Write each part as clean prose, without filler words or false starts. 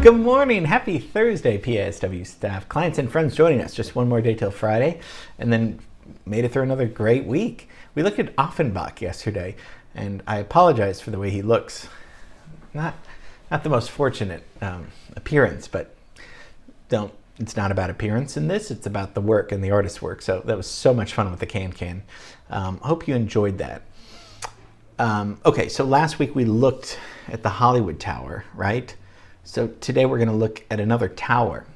Good morning. Happy Thursday, PASW staff, clients, and friends joining us. Just one more day till Friday, and then made it through another great week. We looked at Offenbach yesterday, and I apologize for the way he looks. Not the most fortunate appearance, but it's not about appearance in this. It's about the work and the artist's work. So that was so much fun with the can. Hope you enjoyed that. Okay, so last week we looked at the Hollywood Tower, right? So today we're going to look at another tower.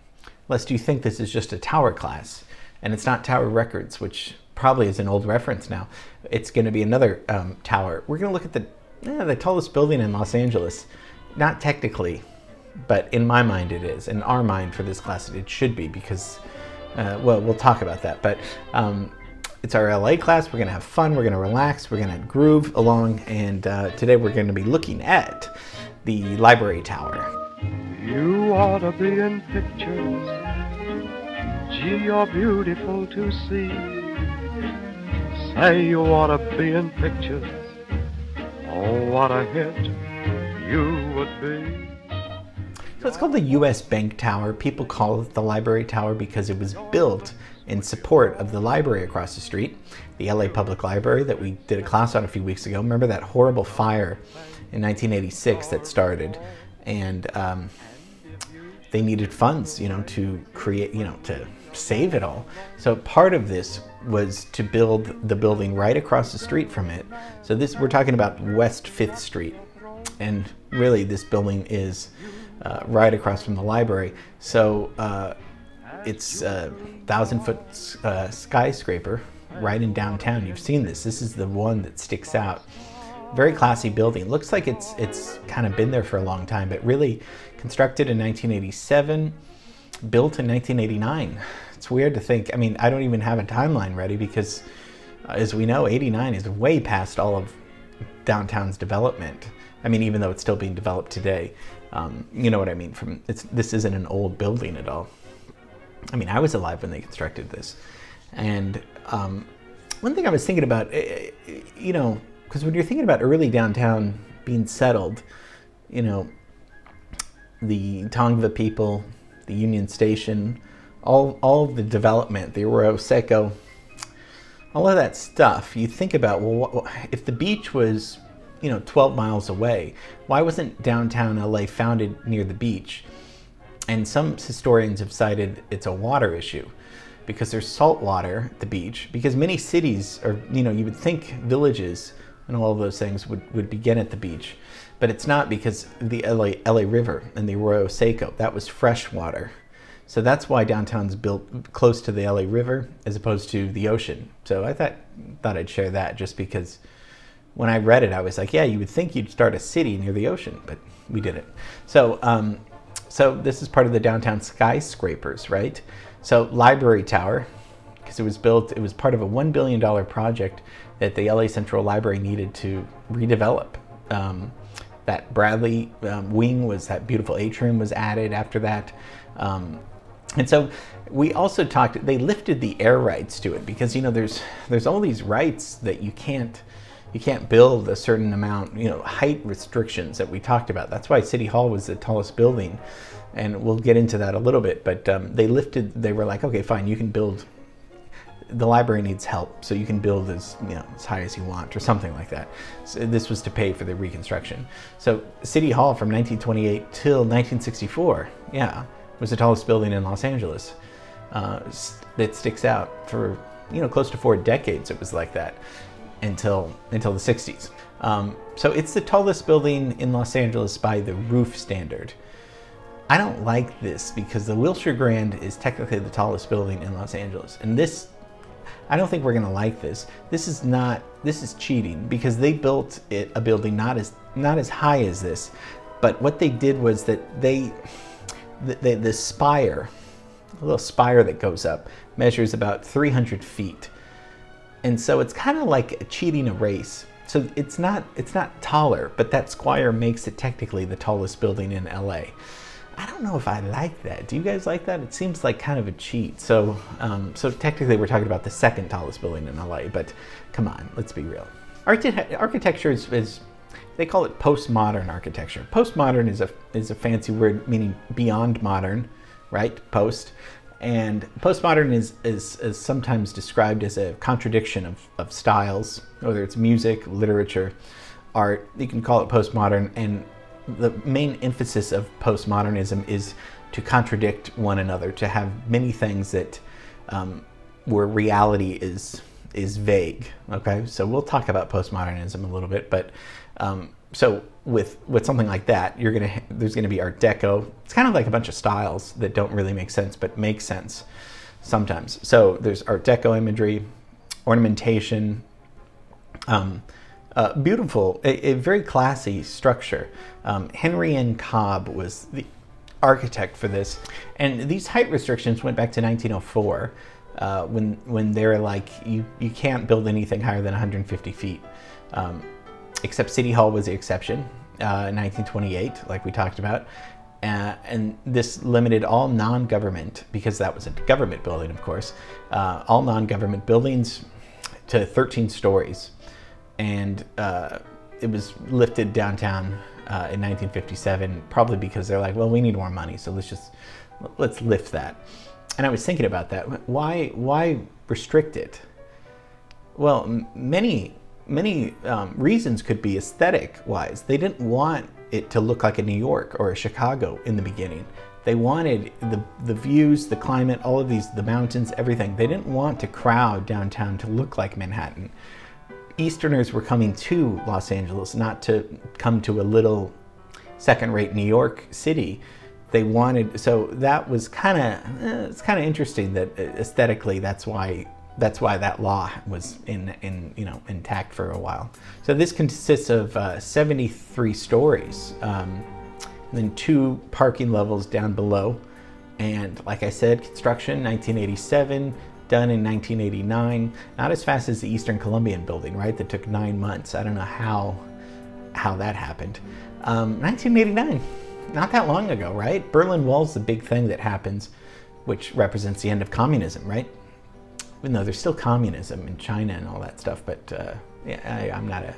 Lest you think this is just a tower class, and it's not Tower Records, which probably is an old reference now. It's going to be another tower. We're going to look at the tallest building in Los Angeles. Not technically, but in my mind it is. In our mind for this class it should be, because, well, we'll talk about that. But it's our LA class. We're going to have fun. We're going to relax. We're going to groove along. And today we're going to be looking at the Library Tower. You ought to be in pictures. Gee, you're beautiful to see. Say you ought to be in pictures. Oh, what a hit you would be. So it's called the U.S. Bank Tower. People call it the Library Tower because it was built in support of the library across the street, the LA Public Library that we did a class on a few weeks ago. Remember that horrible fire in 1986 that started, and they needed funds, to create, to save it all. So part of this was to build the building right across the street from it. So we're talking about West 5th Street, and really this building is right across from the library. So it's a 1,000-foot skyscraper right in downtown. You've seen this. This is the one that sticks out. Very classy building. Looks like it's kind of been there for a long time, but really constructed in 1987, built in 1989. It's weird to think. I mean, I don't even have a timeline ready because, as we know, 89 is way past all of downtown's development. I mean, even though it's still being developed today. You know what I mean? This isn't an old building at all. I mean, I was alive when they constructed this. And one thing I was thinking about, because when you're thinking about early downtown being settled, the Tongva people, the Union Station, all of the development, the Arroyo Seco, all of that stuff, you think about, well, if the beach was 12 miles away, why wasn't downtown LA founded near the beach? And some historians have cited it's a water issue because there's salt water at the beach, because many cities are, you would think villages and all of those things would begin at the beach, but it's not, because the LA River and the Arroyo Seco, that was fresh water. So that's why downtown's built close to the LA River as opposed to the ocean. So I thought I'd share that, just because when I read it, I was like, yeah, you would think you'd start a city near the ocean, but we didn't. So this is part of the downtown skyscrapers, right? So Library Tower, because it was part of a $1 billion project that the LA Central Library needed to redevelop. That Bradley wing that beautiful atrium was added after that. And so we also they lifted the air rights to it, because, there's all these rights that you can't build a certain amount, height restrictions that we talked about. That's why City Hall was the tallest building, and we'll get into that a little bit. But they were like, okay, fine, you can build. The library needs help, so you can build as high as you want, or something like that. So this was to pay for the reconstruction. So City Hall from 1928 till 1964, was the tallest building in Los Angeles. That sticks out for close to 4 decades. It was like that until the 60s. So it's the tallest building in Los Angeles by the roof standard. I don't like this, because the Wilshire Grand is technically the tallest building in Los Angeles, and I don't think we're going to like this. This is cheating, because they built a building not as high as this, but what they did was that the spire, a little spire that goes up, measures about 300 feet. And so it's kind of like cheating a race. So it's not taller, but that spire makes it technically the tallest building in LA. I don't know if I like that. Do you guys like that? It seems like kind of a cheat. So technically we're talking about the second tallest building in LA, but come on, let's be real. Architecture is they call it postmodern architecture. Postmodern is a fancy word meaning beyond modern, right? Post. And postmodern is sometimes described as a contradiction of styles, whether it's music, literature, art. You can call it postmodern, and the main emphasis of postmodernism is to contradict one another, to have many things that where reality is vague. Okay, so we'll talk about postmodernism a little bit, but so with something like that, there's gonna be Art Deco. It's kind of like a bunch of styles that don't really make sense, but make sense sometimes. So there's Art Deco imagery, ornamentation, beautiful, a very classy structure. Henry N. Cobb was the architect for this, and these height restrictions went back to 1904. When they're like, you can't build anything higher than 150 feet, except City Hall was the exception in 1928, like we talked about. And this limited all non-government, because that was a government building, of course, all non-government buildings to 13 stories. And it was lifted downtown in 1957, probably because they're like, well, we need more money, so let's lift that. And I was thinking about that. Why restrict it? Well, many reasons could be aesthetic-wise. They didn't want it to look like a New York or a Chicago in the beginning. They wanted the views, the climate, all of these, the mountains, everything. They didn't want to crowd downtown to look like Manhattan. Easterners were coming to Los Angeles, not to come to a little second-rate New York City. They wanted, so that was it's kind of interesting that aesthetically that's why that law was intact for a while. So this consists of 73 stories, and then 2 parking levels down below. And like I said, construction 1987, done in 1989. Not as fast as the Eastern Columbian building, right? That took 9 months. I don't know how that happened. 1989. Not that long ago, right? Berlin Wall's the big thing that happens, which represents the end of communism, right? Even though there's still communism in China and all that stuff, but I'm not a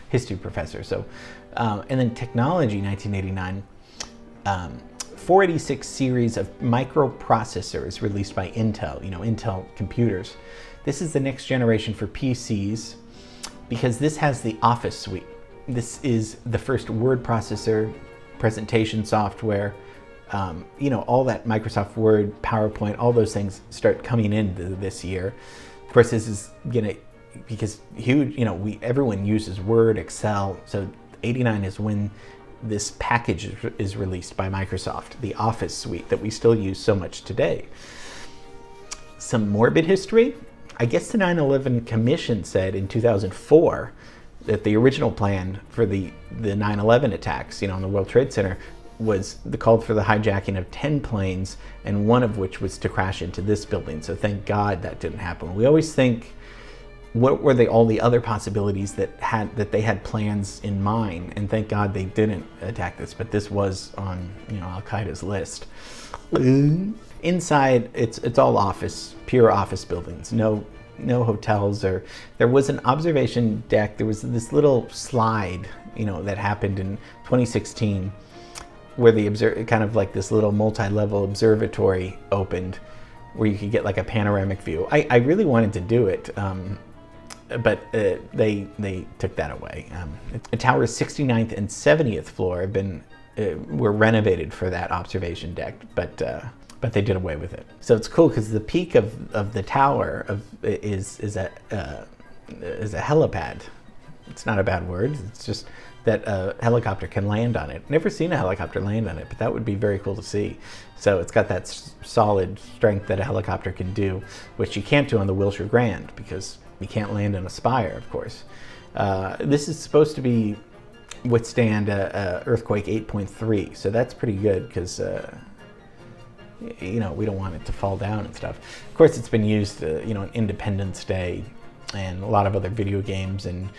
history professor. So, and then technology, 1989, 486 series of microprocessors released by Intel, Intel computers. This is the next generation for PCs because this has the Office suite. This is the first word processor, presentation software, all that Microsoft Word, PowerPoint, all those things start coming in this year. Of course, this is because huge, everyone uses Word, Excel. So 89 is when this package is released by Microsoft, the Office suite that we still use so much today. Some morbid history. I guess the 9/11 Commission said in 2004 that the original plan for the 9/11 attacks, on the World Trade Center, called for the hijacking of 10 planes, and one of which was to crash into this building. So thank God that didn't happen. We always think, what were all the other possibilities that they had plans in mind? And thank God they didn't attack this, but this was on Al Qaeda's list. Inside, it's all pure office buildings. No hotels, or there was an observation deck. There was this little slide, that happened in 2016, where kind of like this little multi-level observatory opened, where you could get like a panoramic view. I really wanted to do it, but they took that away. The tower's 69th and 70th floor were renovated for that observation deck, but they did away with it. So it's cool because the peak of the tower is a helipad. It's not a bad word. It's just that a helicopter can land on it. Never seen a helicopter land on it, but that would be very cool to see. So it's got that solid strength that a helicopter can do, which you can't do on the Wilshire Grand because you can't land on a spire, of course. This is supposed to withstand a earthquake 8.3, so that's pretty good because we don't want it to fall down and stuff. Of course, it's been used, on Independence Day, and a lot of other video games and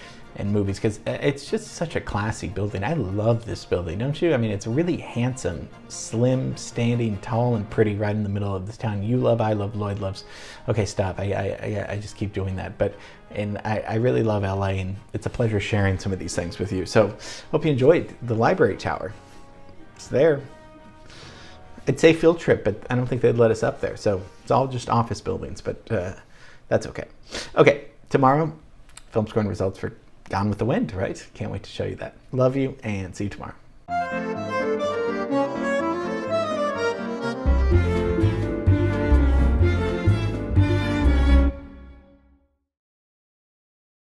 movies, because it's just such a classy building. I love this building, don't you? I mean, it's really handsome, slim, standing tall and pretty right in the middle of this town. You love, I love, Lloyd loves. Okay, stop. I just keep doing that. But I really love LA, and it's a pleasure sharing some of these things with you. So hope you enjoyed the library tower. It's there. I'd say field trip, but I don't think they'd let us up there. So it's all just office buildings, but that's okay. Okay, tomorrow, film scoring results for Gone with the Wind, right? Can't wait to show you that. Love you, and see you tomorrow.